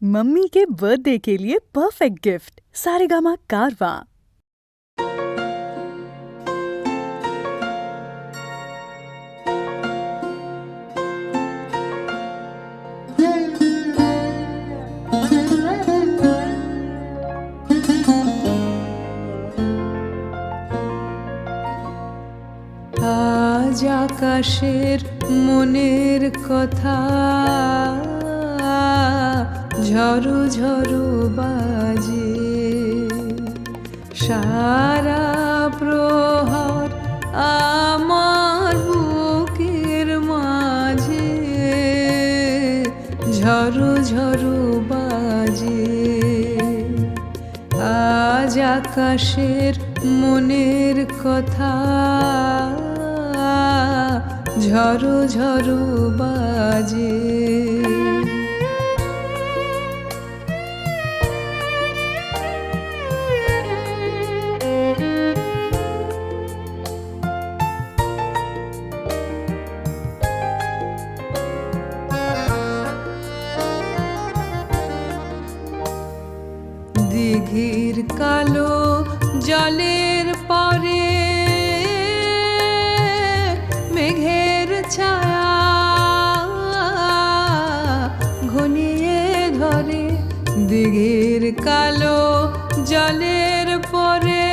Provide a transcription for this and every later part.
Mummy के birthday के लिए परफेक्ट गिफ्ट सारेगामा कारवा। আজ আকাশের মনের কথা ঝরু ঝরু বাজে, সারা প্রহর আমার বুকের মাঝে ঝরু ঝরু বাজে। আজ আকাশের মনের কথা ঝরু ঝরু বাজে। দিঘির কালো জলের পরে মেঘের ছায়া ঘনিয়ে ধরে, দিঘির কালো জলের পরে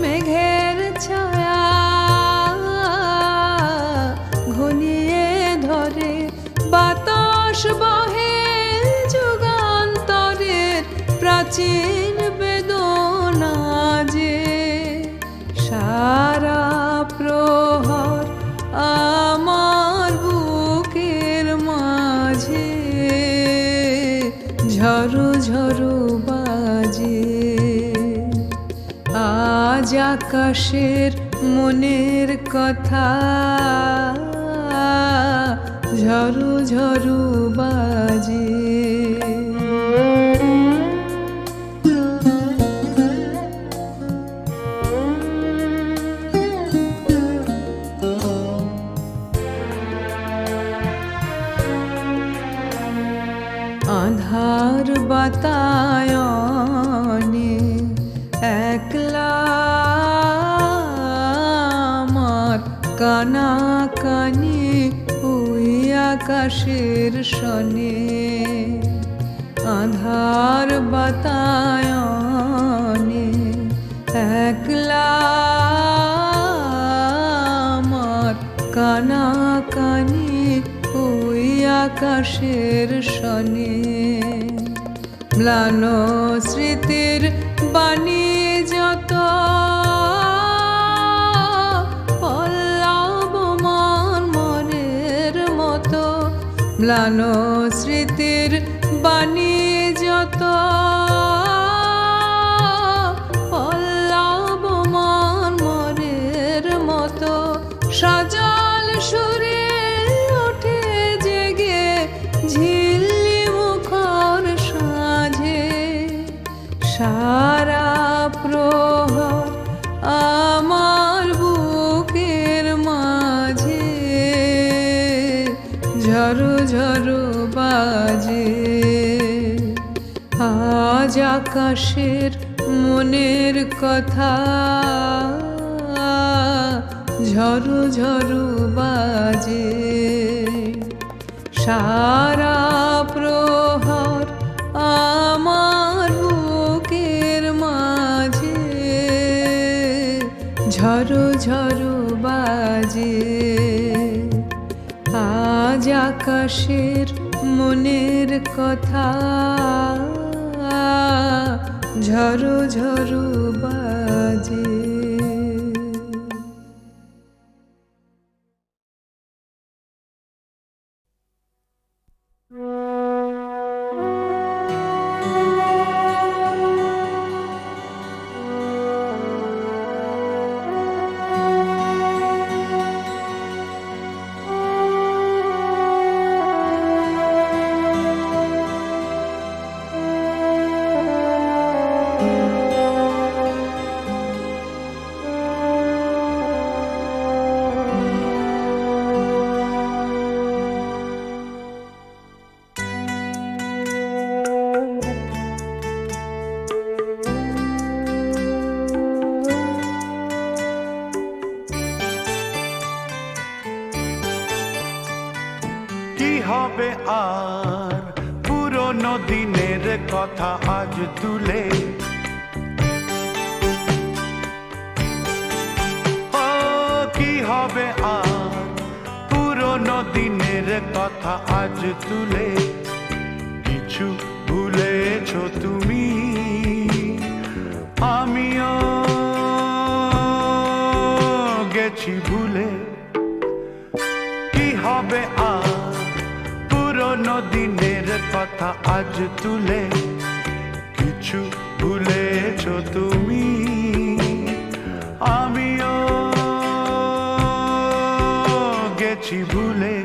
মেঘের ছায়া ঘনিয়ে ধরে, বাতাস বহে প্রাচীন বেদনা যে সারা প্রহর আমার বুকের মাঝে ঝরু ঝরু বাজে। আজ আকাশের মনের কথা ঝরু ঝরু বাজে। আধার বাতায়নে একলা আমার কানা কানি ওই আকাশের সনে, আধার বাতায়নে একলা আমার কানা কানি ওই আকাশের সনে। ম্লান স্মৃতির বাণী যত পল্লব মনের মতো, ম্লান স্মৃতির বাণী যত পল্লব মনের মতো, সজল সুরে ওঠে জেগে ঝিল্লি মুখর সাঁঝে, সারা প্রহর আমার বুকের মাঝে ঝরু ঝরু বাজে। আজ আকাশের মনের কথা ঝরু ঝরু বাজে, সারা প্রহর আমার বুকের মাঝে ঝরু ঝরু বাজে। আজ আকাশের মনের কথা ঝরু ঝরু বাজে। কি হবে আর পুরনো দিনের কথা আজ তুলে, ও কি হবে আর পুরনো দিনের কথা আজ তুলে, কিছু ভুলেছো তুমি আমিও গেছি ভুলে। কি হবে আর পুরনো দিনের কথা আজ তুলে, কিছু ভুলেছো তুমি আমিও গেছি ভুলে।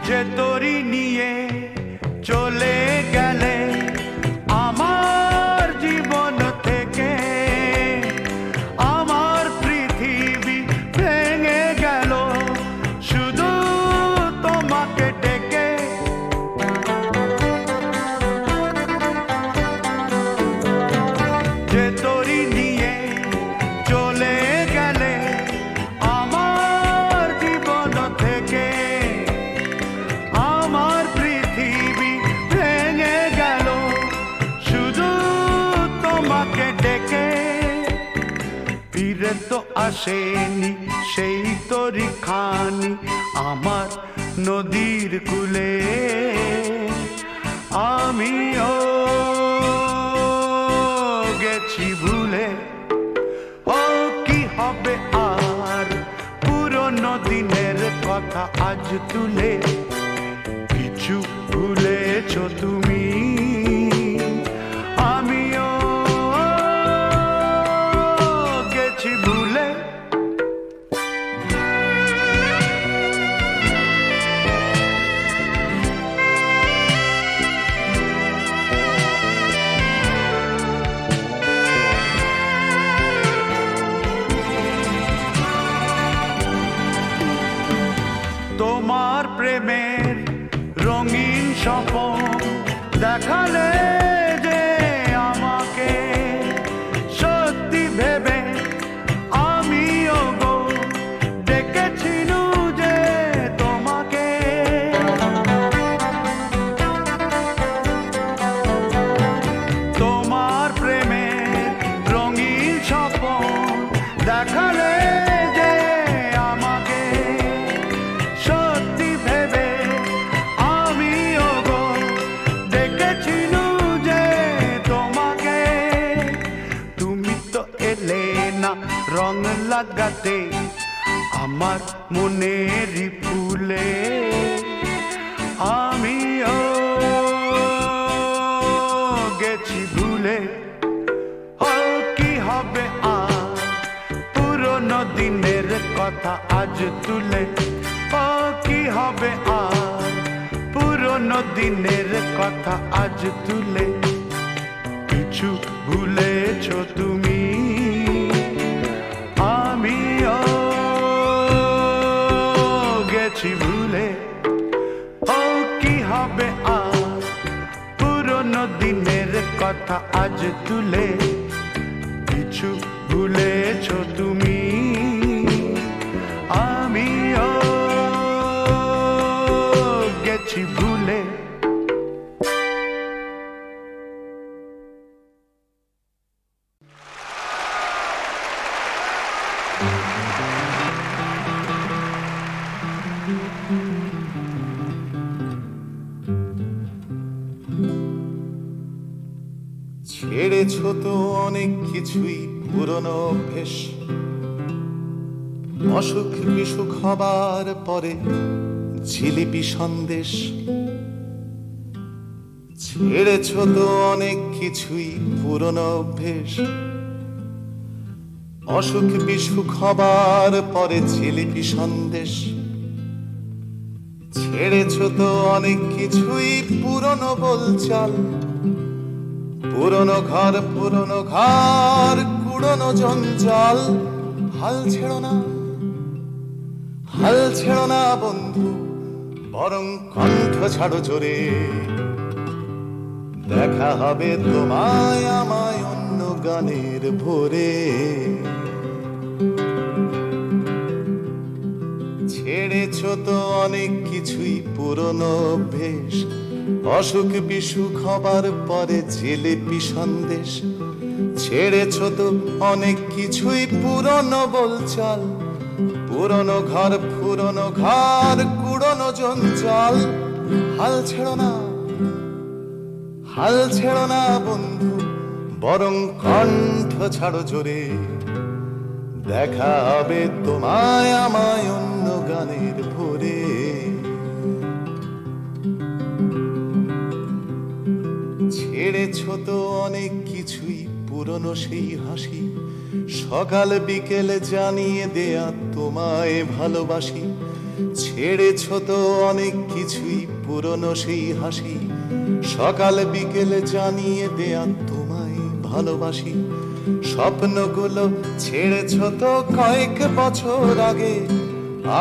যে তোরি নিয়ে চলে গেলে আমার জীবন থেকে, আমার পৃথিবী ভেঙে গেল শুধু তোমাকে ডেকে। যে তোরি নিয়ে চলে গেলে আমার জীবন থেকে, আমার পৃথিবী ভেঙে গেল শুধু তোমাকে ডেকে। ফিরে তো আসেনি সেই তরি খানি আমার নদীর কূলে, আমিও গেছি ভুলে। ও কি হবে আর পুরনো দিনের কথা আজ তুলে, কিছু ভুলেছো তুমি আমিও গেছি ভুলে। তোমার প্রেমের রঙিন স্বপ্ন দেখালে যে আমাকে, সত্যি ভেবে আমিও গো ডেকেছিলু যে তোমাকে। তোমার প্রেমের রঙিন স্বপ্ন দেখালে যে আমাকে, সত্যি ভেবে আমিও গো ডেকেছিলু যে তোমাকে। তুমি তো এলে না রং লাগাতে আমার মনেরই ফুলে, আমিও গেছি ভুলে। ও কি হবে আর পুরনো দিনের কথা আজ তুলে, ও কি হবে আর পুরনো দিনের কথা আজ তুলে, কিছু ভুলেছো তুমি আমিও গেছি ভুলে। ও কি হবে আর পুরনো দিনের কথা আজ তুলে, কিছু ভুলেছো তুমি আমিও গেছি ভুলে। ছেড়েছো তো অনেক কিছুই পুরনো অভ্যেস, অসুখ বিসুখ হবার পরে জিলিপি সন্দেশ। ছেড়েছো তো অনেক কিছুই পুরনো অভ্যেস, অসুখ বিসুখ হবার পরে জিলিপি সন্দেশ। ছেড়েছ তো অনেক কিছুই পুরনো বলচাল, পুরনো ঘর কুড়নো জঞ্জাল। হাল ছেড়ো না, হাল ছেড়ো না বন্ধু, বরং কণ্ঠ ছাড়ো জোরে। দেখা হবে তোমায় আমায় অন্য গানের ভোরে। ছেড়েছ তো অনেক কিছুই পুরনো অভ্যেস, অসুখ বিসুখ হবার পরে জিলিপি সন্দেশ। ছেড়েছ তো অনেক কিছুই পুরনো বলচাল, পুরনো ঘর কুড়নো জঞ্জাল। হাল ছেড়ো না, হাল ছেড়ো না বন্ধু, বরং কণ্ঠ ছাড়ো জোরে। দেখা হবে তোমায় আমায় অন্য গানের ভোরে। ছেড়েছ তো অনেক কিছুই পুরনো সেই হাসি, সকাল বিকেল জানিয়ে দেয়া তোমায় ভালোবাসি। ছেড়েছ তো অনেক কিছুই পুরনো সেই হাসি, সকাল বিকেল জানিয়ে দেয়া তোমায় ভালোবাসি। স্বপ্নগুলো ছেড়েছ তো কয়েক বছর আগে,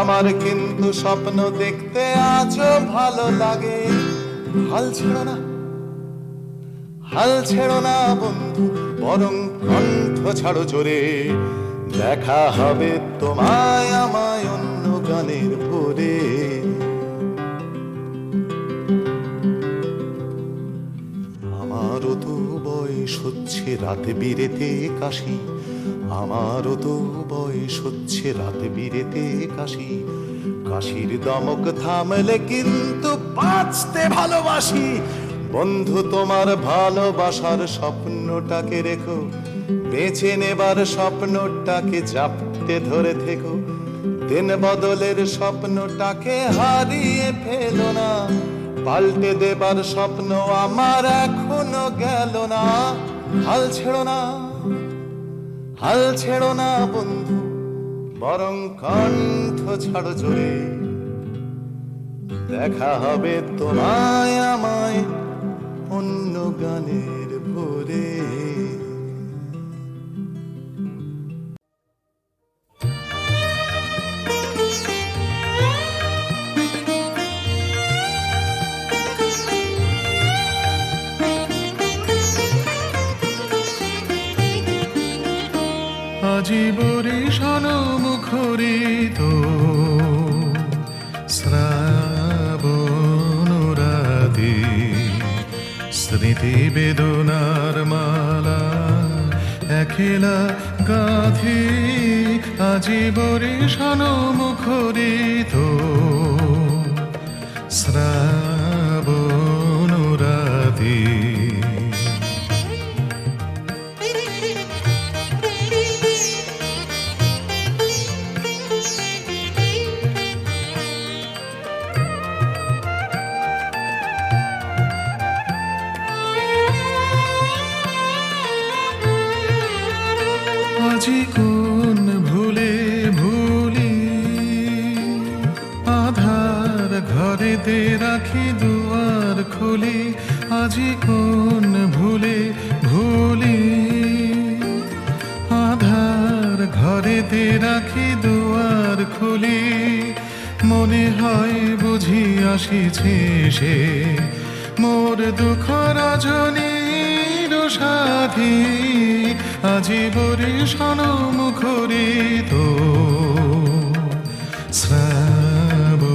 আমার কিন্তু স্বপ্ন দেখতে আজও ভালো লাগে। হাল ছেড়ো না, হাল ছেড়ো না বন্ধু, বরং কণ্ঠ ছাড়ো জোরে। দেখা হবে তোমায় আমায় অন্য গানের ভোরে। আমারও তো বয়স হচ্ছে রাত বিরেতে কাশি, আমারও তো বয়স হচ্ছে রাত বিরেতে কাশি। কাশির দমক থামলে কিন্তু বাঁচতে ভালোবাসি। বন্ধু তোমার ভালোবাসার স্বপ্নটাকে রেখো, বেঁচে নেবার স্বপ্নটাকে জাপটে ধরে থেকো। দিন বদলের স্বপ্নটাকে হারিয়ে ফেলো না, পাল্টে দেবার স্বপ্ন আমার এখনো গেল না। হাল ছেড়ো না, হাল ছেড়ো না বন্ধু, বরং কণ্ঠ ছাড়ো জোরে। দেখা হবে তোমায় আমায় অন্য গানের ভোরে। আজি বরিশান মুখরিত শ্রাবণ রাতে, স্মৃতি বেদনার মালা একলা গাথি। আজি বরিশান মুখরিত শ্রাবণ রাতে। আজি কোন ভুলে ভুলি আধার ঘরেতে রাখি দুয়ার খুলি। আজি কোন ভুলে ভুলি আধার ঘরেতে রাখি দুয়ার খুলি। মনে হয় বুঝি আসিছে সে মোর দুঃখ রজনীর সাথী। আজি বরিশান মুখরিত শ্রাবণ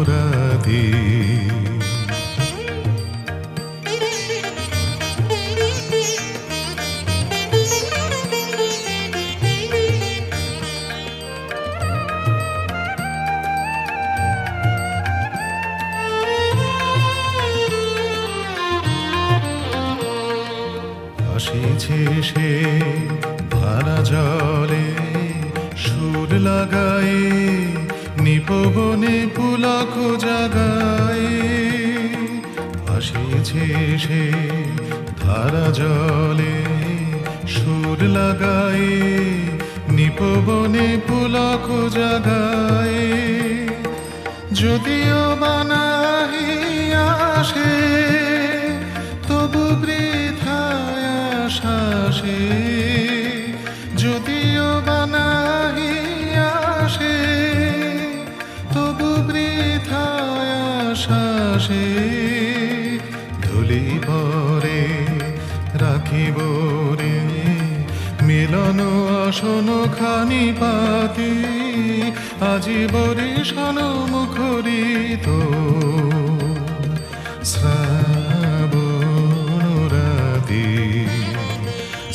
রাতে। আসিছে সে ধারা জলে সুর লাগায়ে, নিপবনে পুলক জাগায়ে। আসিছে সে ধারা জলে সুর লাগায়ে, নিপবনে পুলক জাগায়ে। যদিও বানাহি আসে তবু বৃথায় আশাসে, যদিও বানাহি আসে তবু বৃথায় আশাসে, ধুলি পরে রাখিব রে মিলন আসন খানি পাতি, আজি বরিশান মুখরিত শ্রাবণ রাতি,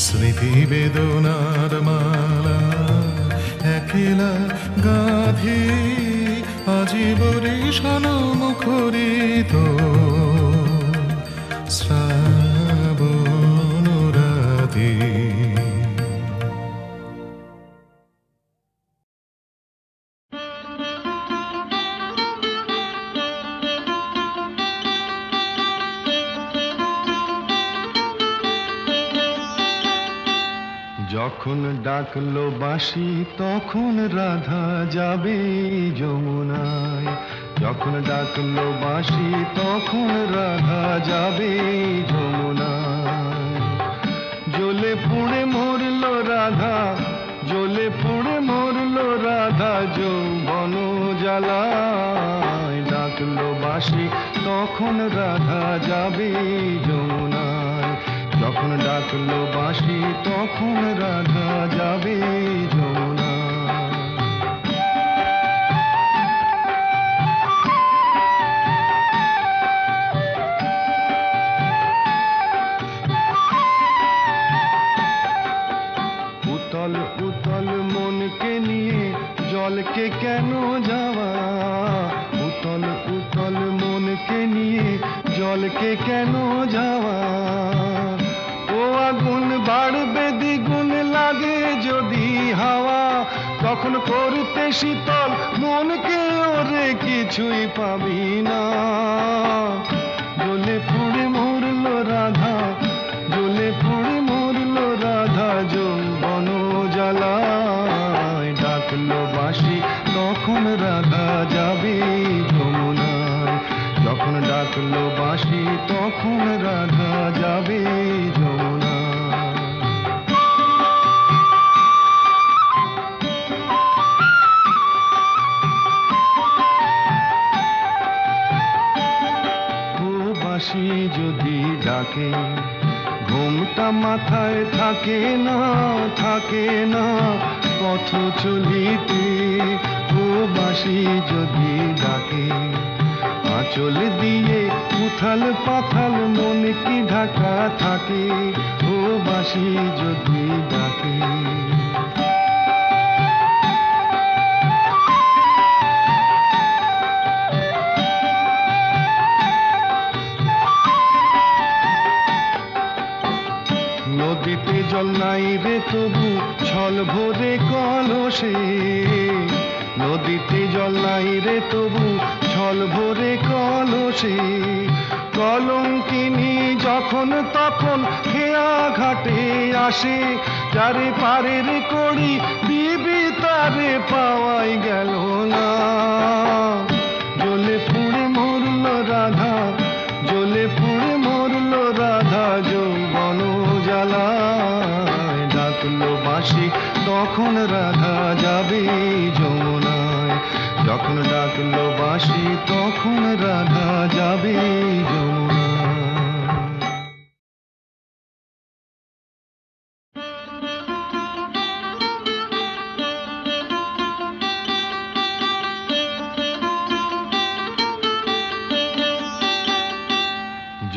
স্মৃতি বেদনার মালা একলা গাধি, আজি বরিশান মুখরিত শ্রাবণ রাতি। যখন ডাকলো বাঁশি তখন রাধা যাবে যমুনায়, যখন ডাকলো বাঁশি তখন রাধা যাবে যমুনায়। জ্বলে পুড়ে মরল রাধা, জ্বলে পুড়ে মরল রাধা যৌবন জ্বালায়, ডাকলো বাঁশি তখন রাধা যাবে যমুনায়, যখন ডাকলো বাঁশি তখন রাধা যাবে যমুনা। উতল উতল মনকে নিয়ে জলকে কেন যাওয়া, উতল উতল মনকে নিয়ে জলকে কেন যাওয়া, ও আগুন বাড়বে দ্বিগুণ লাগে যদি হাওয়া, তখন করতে শীতল মনকে ওরে কিছুই পাবি না। জ্বলে পুড়ে মরল রাধা, জ্বলে পুড়ে মরল রাধা যৌবন জ্বালায়, ডাকলো বাঁশি তখন রাধা যাবে যমুনায়, যখন ডাকলো বাঁশি তখন রাধা যাবে যমুনা। ও বাঁশি যদি ডাকে ঘুমটা মাথায় থাকে না, থাকে না পথ চলিতে, ও বাঁশি যদি ডাকে আঁচল দিয়ে উথাল পাথাল মন কি ঢাকা থাকে, ও বাঁশি যদি ডাকে। নদীতে জল নাই রে তবু ছল ভরে কলসে, নদীতে জল নাই রে তবু ছল ভরে কলসে, কলঙ্কিনী যখন তখন খেয়া ঘাটে আসে, যারে পারের করি দিবি তারে পাওয়াই গেল না। জ্বলে পুড়ে মরল রাধা, জ্বলে পুড়ে মরল রাধা যৌবন জ্বালায়, ডাকলো বাঁশি তখন রাধা যাবে যমুনায়, যখন ডাকলো বাঁশি তখন রাধা যাবে যমুনায়।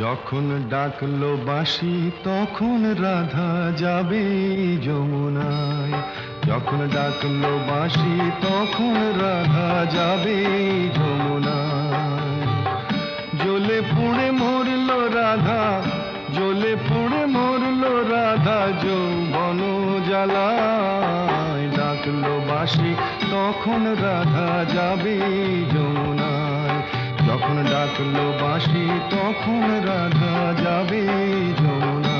যখন ডাকলো বাঁশি তখন রাধা যাবে যমুনায়, যখন ডাকলো বাঁশি তখন রাধা যাবে যমুনায়। জ্বলে পুড়ে মরল রাধা, জ্বলে পুড়ে মরল রাধা যৌবন জ্বালায়, ডাকলো বাঁশি তখন রাধা যাবে যমুনায়, যখন ডাকলো বাঁশি তখন রাধা যাবে যমুনা।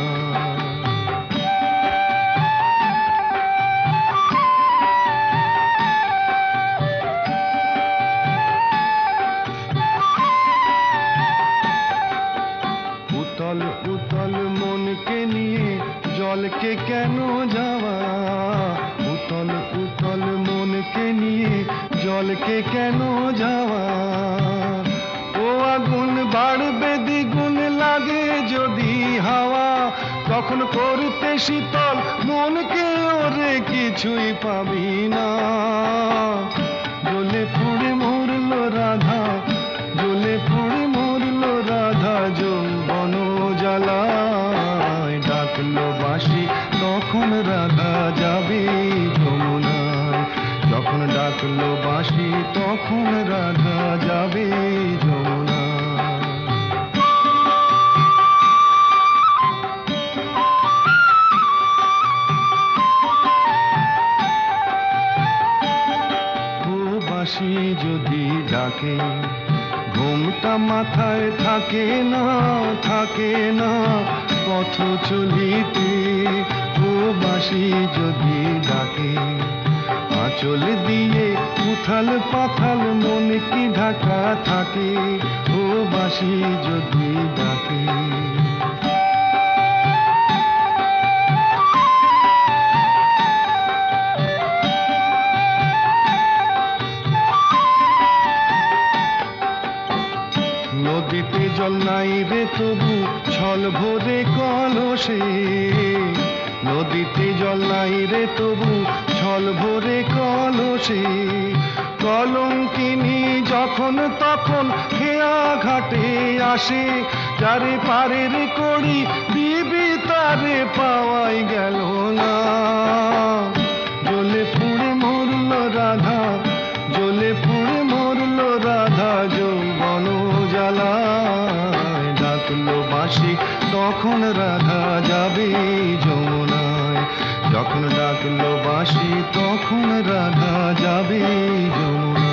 জলকে কেন যাওয়া, উতল উতল মনকে নিয়ে জলকে কেন যাওয়া। ও আগুন বাড়বে দ্বিগুণ লাগে যদি হাওয়া, তখন করতে শীতল মনকে ওরে কিছুই পাবি না। জ্বলে পুড়ে মরল রাধা, জ্বলে পুড়ে মরল রাধা যৌবন জ্বালায়। ডাকলো বাঁশি তখন রাধা যাবে যমুনায়, যখন ডাকলো বাঁশি তখন রাধা যাবে যমুনায়। বাঁশি যদি ডাকে ঘুমটা মাথায় থাকে না, থাকে না পথ চলিতে। ও বাঁশি যদি ডাকে আঁচল দিয়ে উথাল পাথাল মন কি ঢাকা থাকে। ও বাঁশি যদি ডাকে নদীতে জল নাই রে তবু ছল ভরে কলসে, নদীতে জল নাই রে তবু ছল ভরে কলসে। কলঙ্কিনী যখন তখন খেয়া ঘাটে আসে, যারে পারের কড়ি দিবি তারে পাওয়াই গেল না। জ্বলে পুড়ে মরল রাধা, জ্বলে পুড়ে মরল রাধা যৌবন জ্বালায়। ডাকলো বাঁশি তখন রাধা যাবে যমুনায়, যখন ডাকলো বাঁশি তখন রাধা যাবে যমুনায়।